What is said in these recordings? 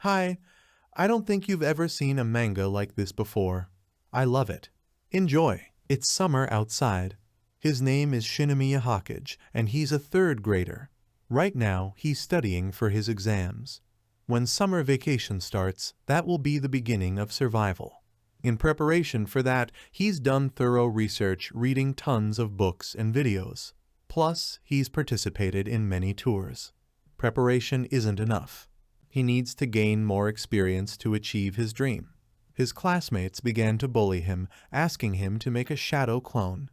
Hi, I don't think you've ever seen a manga like this before. I love it. Enjoy. It's summer outside. His name is Shinomiya Hokage, and he's a third grader. Right now, he's studying for his exams. When summer vacation starts, that will be the beginning of survival. In preparation for that, he's done thorough research, reading tons of books and videos. Plus, he's participated in many tours. Preparation isn't enough. He needs to gain more experience to achieve his dream. His classmates began to bully him, asking him to make a shadow clone.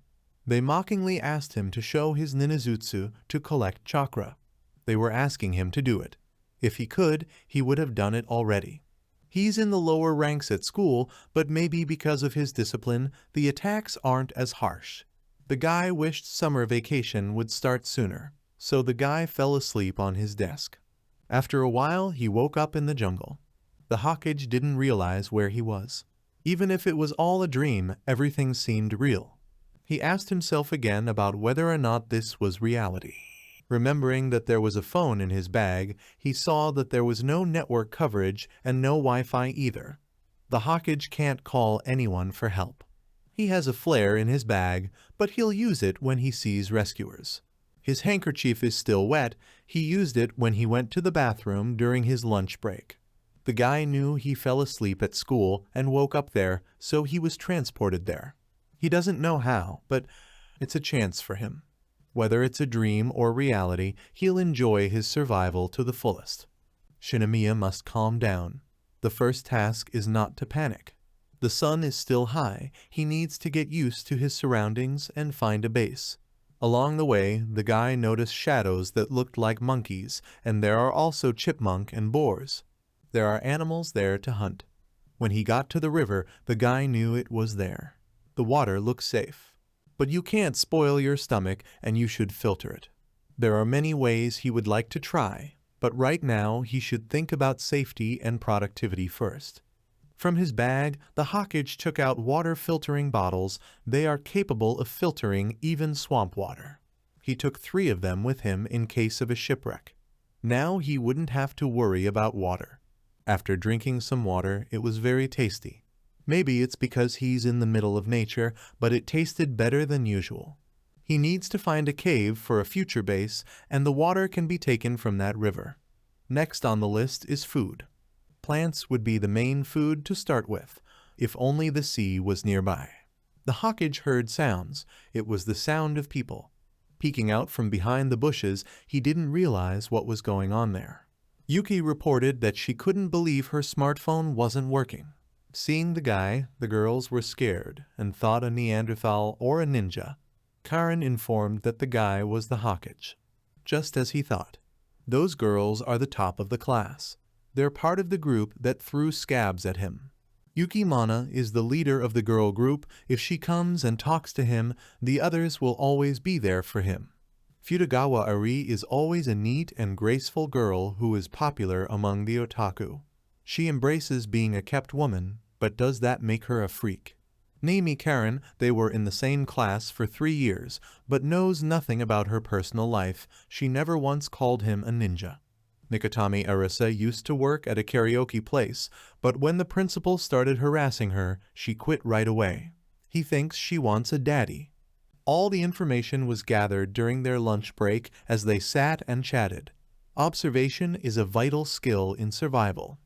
They mockingly asked him to show his ninjutsu to collect chakra. They were asking him to do it. If he could, he would have done it already. He's in the lower ranks at school, but maybe because of his discipline, the attacks aren't as harsh. The guy wished summer vacation would start sooner, so the guy fell asleep on his desk. After a while, he woke up in the jungle. The Hokage didn't realize where he was. Even if it was all a dream, everything seemed real. He asked himself again about whether or not this was reality. Remembering that there was a phone in his bag, he saw that there was no network coverage and no Wi-Fi either. The Hokage can't call anyone for help. He has a flare in his bag, but he'll use it when he sees rescuers. His handkerchief is still wet. He used it when he went to the bathroom during his lunch break. The guy knew he fell asleep at school and woke up there, so he was transported there. He doesn't know how, but it's a chance for him. Whether it's a dream or reality, he'll enjoy his survival to the fullest. Shinomiya must calm down. The first task is not to panic. The sun is still high. He needs to get used to his surroundings and find a base. Along the way, the guy noticed shadows that looked like monkeys, and there are also chipmunk and boars. There are animals there to hunt. When he got to the river, the guy knew it was there. The water looks safe. But you can't spoil your stomach, and you should filter it. There are many ways he would like to try, but right now he should think about safety and productivity first. From his bag, the Hokage took out water filtering bottles. They are capable of filtering even swamp water. He took 3 of them with him in case of a shipwreck. Now he wouldn't have to worry about water. After drinking some water, it was very tasty. Maybe it's because he's in the middle of nature, but it tasted better than usual. He needs to find a cave for a future base, and the water can be taken from that river. Next on the list is food. Plants would be the main food to start with, if only the sea was nearby. The Hokage heard sounds. It was the sound of people. Peeking out from behind the bushes, he didn't realize what was going on there. Yuki reported that she couldn't believe her smartphone wasn't working. Seeing the guy, the girls were scared and thought a Neanderthal or a ninja. Karen informed that the guy was the Hokage. Just as he thought. Those girls are the top of the class. They're part of the group that threw scabs at him. Yukimana is the leader of the girl group. If she comes and talks to him, the others will always be there for him. Futagawa Ari is always a neat and graceful girl who is popular among the otaku. She embraces being a kept woman, but does that make her a freak? Naomi Karen, they were in the same class for 3 years, but knows nothing about her personal life. She never once called him a ninja. Nikotami Arisa used to work at a karaoke place, but when the principal started harassing her, she quit right away. He thinks she wants a daddy. All the information was gathered during their lunch break as they sat and chatted. Observation is a vital skill in survival.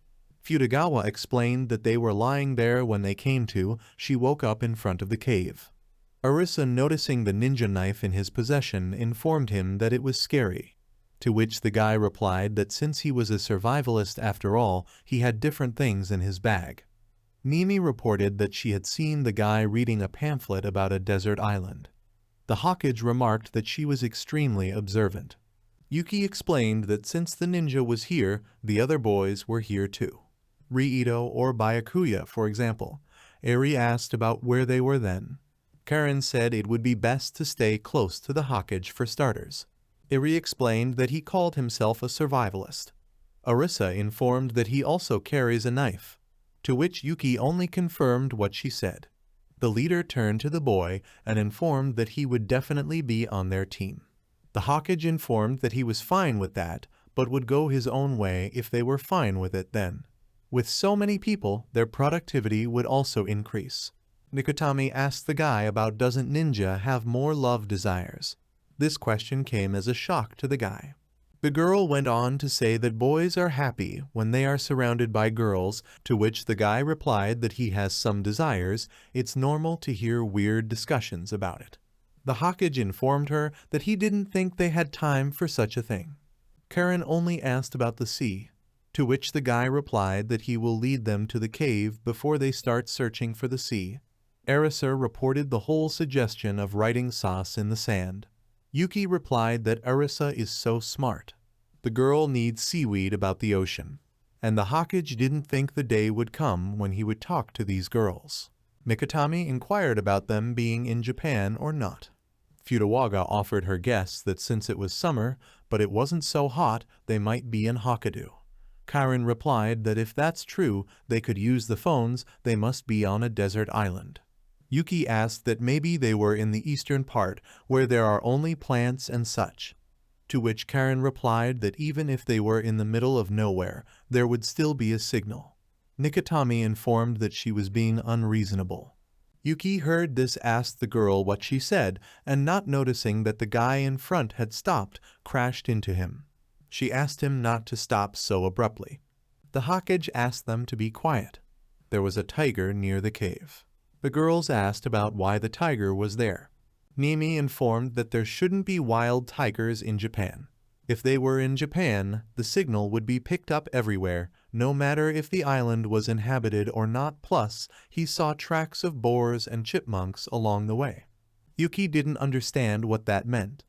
Futagawa explained that they were lying there when they came to. She woke up in front of the cave. Arisa, noticing the ninja knife in his possession, informed him that it was scary. To which the guy replied that since he was a survivalist after all, he had different things in his bag. Nimi reported that she had seen the guy reading a pamphlet about a desert island. The Hokage remarked that she was extremely observant. Yuki explained that since the ninja was here, the other boys were here too. Riito or Byakuya, for example. Eri asked about where they were then. Karen said it would be best to stay close to the Hokage for starters. Eri explained that he called himself a survivalist. Arisa informed that he also carries a knife, to which Yuki only confirmed what she said. The leader turned to the boy and informed that he would definitely be on their team. The Hokage informed that he was fine with that, but would go his own way if they were fine with it then. With so many people, their productivity would also increase. Nikotami asked the guy about doesn't ninja have more love desires. This question came as a shock to the guy. The girl went on to say that boys are happy when they are surrounded by girls, to which the guy replied that he has some desires. It's normal to hear weird discussions about it. The Hokage informed her that he didn't think they had time for such a thing. Karen only asked about the sea, to which the guy replied that he will lead them to the cave before they start searching for the sea. Arisa reported the whole suggestion of writing sauce in the sand. Yuki replied that Arisa is so smart. The girl needs seaweed about the ocean. And the Hokage didn't think the day would come when he would talk to these girls. Mikatami inquired about them being in Japan or not. Futowaga offered her guess that since it was summer, but it wasn't so hot, they might be in Hokkaido. Karen replied that if that's true, they could use the phones, they must be on a desert island. Yuki asked that maybe they were in the eastern part, where there are only plants and such. To which Karen replied that even if they were in the middle of nowhere, there would still be a signal. Nikotami informed that she was being unreasonable. Yuki heard this, asked the girl what she said, and not noticing that the guy in front had stopped, crashed into him. She asked him not to stop so abruptly. The Hokage asked them to be quiet. There was a tiger near the cave. The girls asked about why the tiger was there. Nimi informed that there shouldn't be wild tigers in Japan. If they were in Japan, the signal would be picked up everywhere, no matter if the island was inhabited or not. Plus, he saw tracks of boars and chipmunks along the way. Yuki didn't understand what that meant,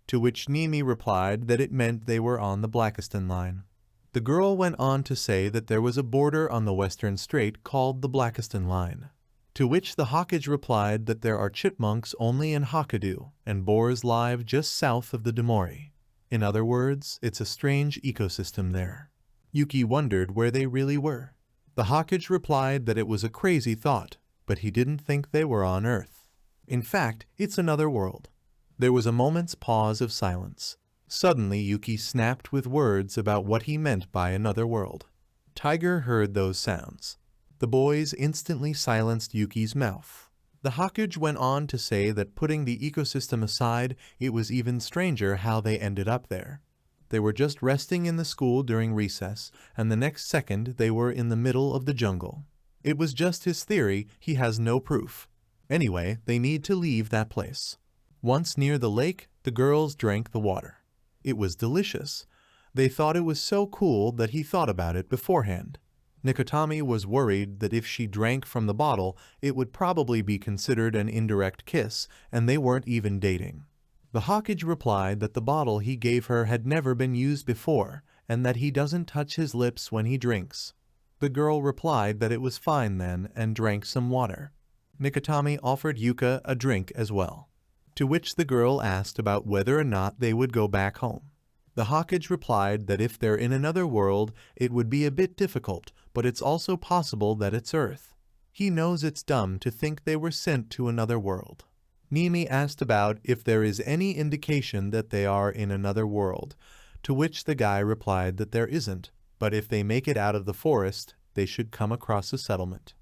to which Nimi replied that it meant they were on the Blackiston line. The girl went on to say that there was a border on the Western Strait called the Blackiston line, to which the Hokage replied that there are chipmunks only in Hokkaido and boars live just south of the Demori. In other words, it's a strange ecosystem there. Yuki wondered where they really were. The Hokage replied that it was a crazy thought, but he didn't think they were on Earth. In fact, it's another world. There was a moment's pause of silence. Suddenly Yuki snapped with words about what he meant by another world. Tiger heard those sounds. The boys instantly silenced Yuki's mouth. The Hokage went on to say that putting the ecosystem aside, it was even stranger how they ended up there. They were just resting in the school during recess, and the next second they were in the middle of the jungle. It was just his theory, he has no proof. Anyway, they need to leave that place. Once near the lake, the girls drank the water. It was delicious. They thought it was so cool that he thought about it beforehand. Nikotami was worried that if she drank from the bottle, it would probably be considered an indirect kiss, and they weren't even dating. The Hokage replied that the bottle he gave her had never been used before, and that he doesn't touch his lips when he drinks. The girl replied that it was fine then, and drank some water. Nikotami offered Yuka a drink as well, to which the girl asked about whether or not they would go back home. The Hokage replied that if they're in another world, it would be a bit difficult, but it's also possible that it's Earth. He knows it's dumb to think they were sent to another world. Nimi asked about if there is any indication that they are in another world, to which the guy replied that there isn't, but if they make it out of the forest, they should come across a settlement.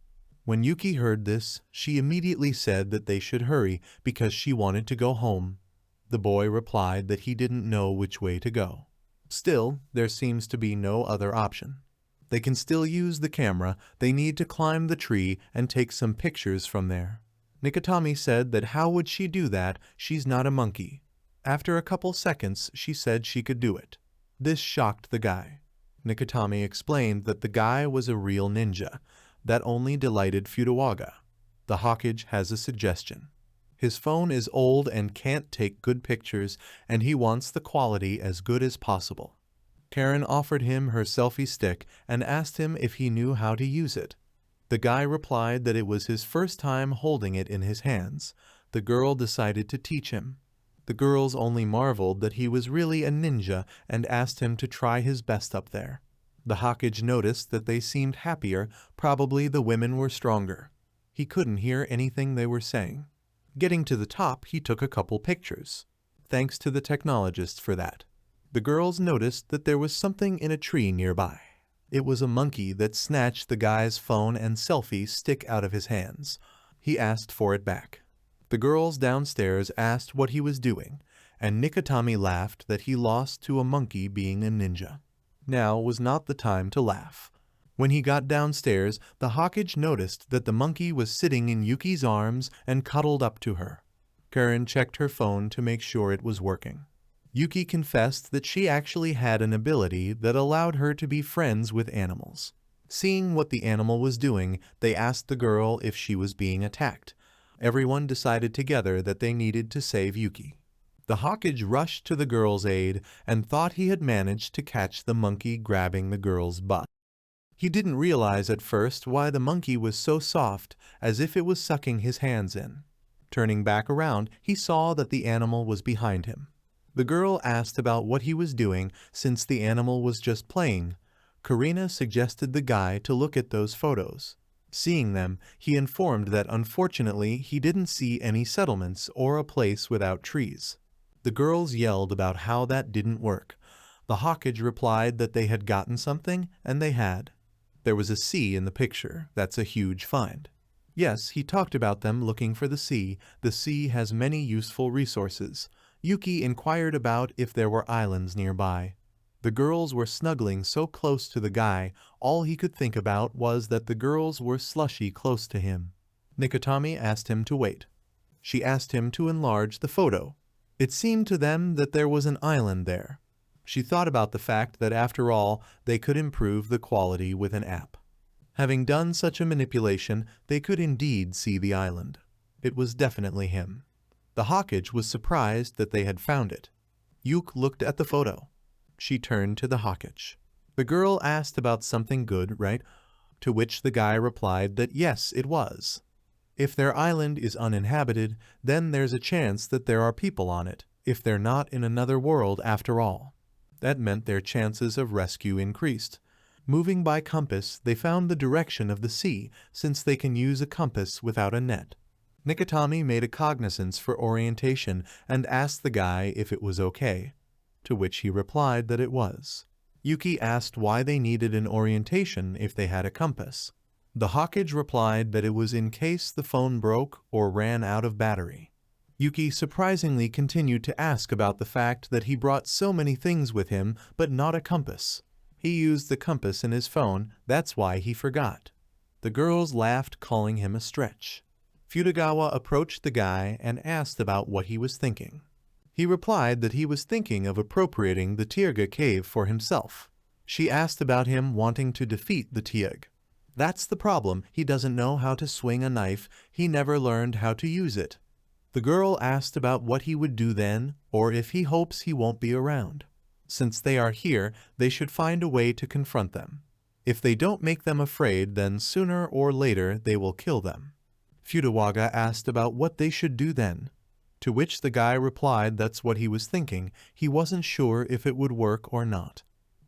When Yuki heard this, she immediately said that they should hurry because she wanted to go home. The boy replied that he didn't know which way to go. Still, there seems to be no other option. They can still use the camera, they need to climb the tree and take some pictures from there. Nikotami said that how would she do that, she's not a monkey. After a couple seconds, she said she could do it. This shocked the guy. Nikotami explained that the guy was a real ninja. That only delighted Futowaga. The Hokage has a suggestion. His phone is old and can't take good pictures, and he wants the quality as good as possible. Karen offered him her selfie stick and asked him if he knew how to use it. The guy replied that it was his first time holding it in his hands. The girl decided to teach him. The girls only marveled that he was really a ninja and asked him to try his best up there. The Hokage noticed that they seemed happier, probably the women were stronger. He couldn't hear anything they were saying. Getting to the top, he took a couple pictures. Thanks to the technologists for that. The girls noticed that there was something in a tree nearby. It was a monkey that snatched the guy's phone and selfie stick out of his hands. He asked for it back. The girls downstairs asked what he was doing, and Nikatami laughed that he lost to a monkey being a ninja. Now was not the time to laugh. When he got downstairs, the Hawkage noticed that the monkey was sitting in Yuki's arms and cuddled up to her. Karen checked her phone to make sure it was working. Yuki confessed that she actually had an ability that allowed her to be friends with animals. Seeing what the animal was doing, they asked the girl if she was being attacked. Everyone decided together that they needed to save Yuki. The Hawkage rushed to the girl's aid and thought he had managed to catch the monkey grabbing the girl's butt. He didn't realize at first why the monkey was so soft, as if it was sucking his hands in. Turning back around, he saw that the animal was behind him. The girl asked about what he was doing since the animal was just playing. Karina suggested the guy to look at those photos. Seeing them, he informed that unfortunately he didn't see any settlements or a place without trees. The girls yelled about how that didn't work. The Hawkage replied that they had gotten something, and they had. There was a sea in the picture. That's a huge find. Yes, he talked about them looking for the sea. The sea has many useful resources. Yuki inquired about if there were islands nearby. The girls were snuggling so close to the guy, all he could think about was that the girls were slushy close to him. Nikatami asked him to wait. She asked him to enlarge the photo. It seemed to them that there was an island there. She thought about the fact that after all, they could improve the quality with an app. Having done such a manipulation, they could indeed see the island. It was definitely him. The Hawkage was surprised that they had found it. Yuk looked at the photo. She turned to the Hawkage. The girl asked about something good, right? To which the guy replied that yes, it was. If their island is uninhabited, then there's a chance that there are people on it, if they're not in another world after all. That meant their chances of rescue increased. Moving by compass, they found the direction of the sea, since they can use a compass without a net. Nikatami made a cognizance for orientation and asked the guy if it was okay, to which he replied that it was. Yuki asked why they needed an orientation if they had a compass. The Hawkage replied that it was in case the phone broke or ran out of battery. Yuki surprisingly continued to ask about the fact that he brought so many things with him but not a compass. He used the compass in his phone, that's why he forgot. The girls laughed, calling him a stretch. Futagawa approached the guy and asked about what he was thinking. He replied that he was thinking of appropriating the Tierga cave for himself. She asked about him wanting to defeat the Tieg. That's the problem, he doesn't know how to swing a knife, he never learned how to use it. The girl asked about what he would do then, or if he hopes he won't be around. Since they are here, they should find a way to confront them. If they don't make them afraid, then sooner or later they will kill them. Futagawa asked about what they should do then, to which the guy replied that's what he was thinking, he wasn't sure if it would work or not.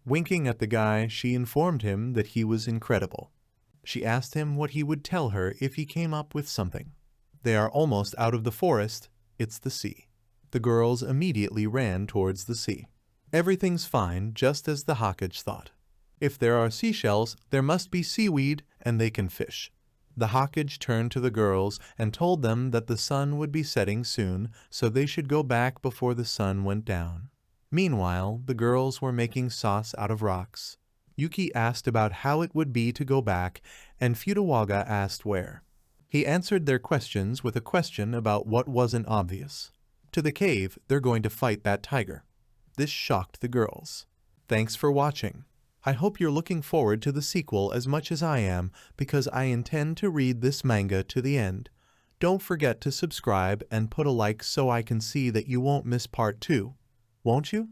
Winking at the guy, she informed him that he was incredible. She asked him what he would tell her if he came up with something. They are almost out of the forest, it's the sea. The girls immediately ran towards the sea. Everything's fine, just as the Hawkage thought. If there are seashells, there must be seaweed, and they can fish. The Hawkage turned to the girls and told them that the sun would be setting soon, so they should go back before the sun went down. Meanwhile, the girls were making sauce out of rocks. Yuki asked about how it would be to go back, and Futagawa asked where. He answered their questions with a question about what wasn't obvious. To the cave, they're going to fight that tiger. This shocked the girls. Thanks for watching. I hope you're looking forward to the sequel as much as I am, because I intend to read this manga to the end. Don't forget to subscribe and put a like so I can see that you won't miss part 2. Won't you?